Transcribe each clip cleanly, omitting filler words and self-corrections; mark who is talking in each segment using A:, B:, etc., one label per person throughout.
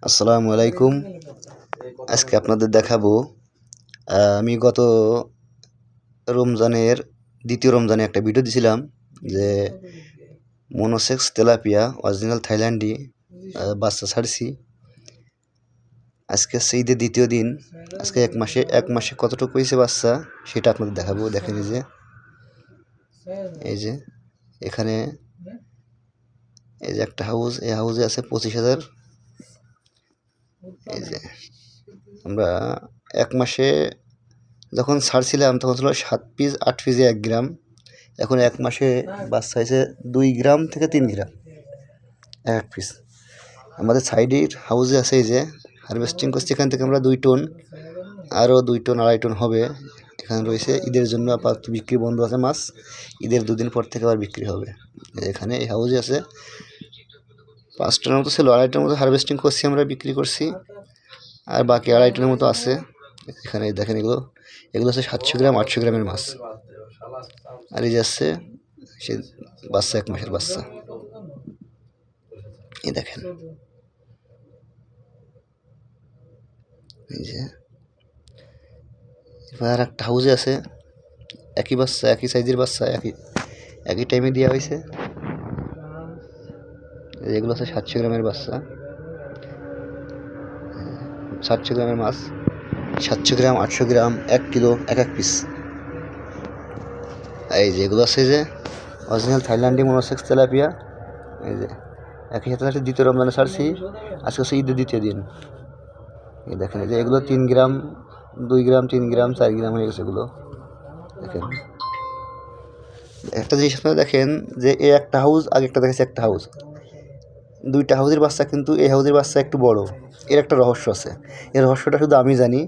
A: আসসালামু আলাইকুম। আজকে আপনাদের দেখাবো আমি গত রমজানের দ্বিতীয় রমজানে একটা ভিডিও দিছিলাম যে মনোসেক্স তেলাপিয়া অরিজিনাল থাইল্যান্ডি বাচ্চা ছাড়ছি। আজকে হচ্ছে ঈদের দ্বিতীয় দিন। আজকে এক মাসে কতটুকু হয়েছে বাচ্চা সেটা আপনাদের দেখাবো। দেখেন এই যে এখানে এই যে একটা হাউস, এই হাউসে আছে 25,000। এই যে আমরা এক মাসে যখন ছাড়ছিলাম তখন ছিল 7 পিস 8 পিসে 1 গ্রাম। এখন এক মাসে বাচ্চা হয়েছে 2 গ্রাম থেকে 3 গ্রাম এক পিস। আমাদের সাইডের হাউসে আছে এই যে হারভেস্টিং করছি, এখান থেকে আমরা 2 টন, আরও 2 টন 2.5 টন হবে এখানে রয়েছে। ঈদের জন্য আপাতত বিক্রি বন্ধ আছে মাছ, ঈদের 2 দিন পর থেকে আবার বিক্রি হবে। এখানে এই হাউসে আছে 5 টনের মতো ছিল, 2.5 টনের মতো হারভেস্টিং করছি, আমরা বিক্রি করছি, আর বাকি 2.5 টনের মতো আছে। এখানে দেখেন এগুলো হচ্ছে 700 গ্রাম 800 গ্রামের মাছ। আর এই যাচ্ছে সে বাচ্চা, 1 মাসের বাচ্চা। এই দেখেন এই যে এবার একটা হাউসে আছে একই বাচ্চা, একই সাইজের বাচ্চা, একই টাইমে দেওয়া হয়েছে। এগুলো হচ্ছে 700 গ্রামের বাচ্চা, 700 গ্রামের মাছ, 700 গ্রাম 800 গ্রাম 1 কিলো এক পিস। এই যে এগুলো আছে যে অরিজিনাল থাইল্যান্ডি মনোসেক্স তেলাপিয়া। এই যে একই সাথে দ্বিতীয় রমজানে ছাড়ছি, আজকে হচ্ছে ঈদের দ্বিতীয় দিন। এই দেখেন এই যে এগুলো 3 গ্রাম 2 গ্রাম 3 গ্রাম 4 গ্রাম হয়ে গেছে এগুলো। দেখেন একটা জিনিস আপনারা দেখেন যে এই একটা হাউস আগে একটা দেখেছে একটা হাউস, 2টা হাউসের বাচ্চা, কিন্তু এই হাউসের বাচ্চা একটু বড়। এর একটা রহস্য আছে, এই রহস্যটা শুধু আমি জানি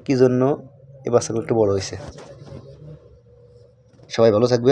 A: কী জন্য এই বাচ্চাগুলো একটু বড় হয়েছে। সবাই ভালো থাকবে।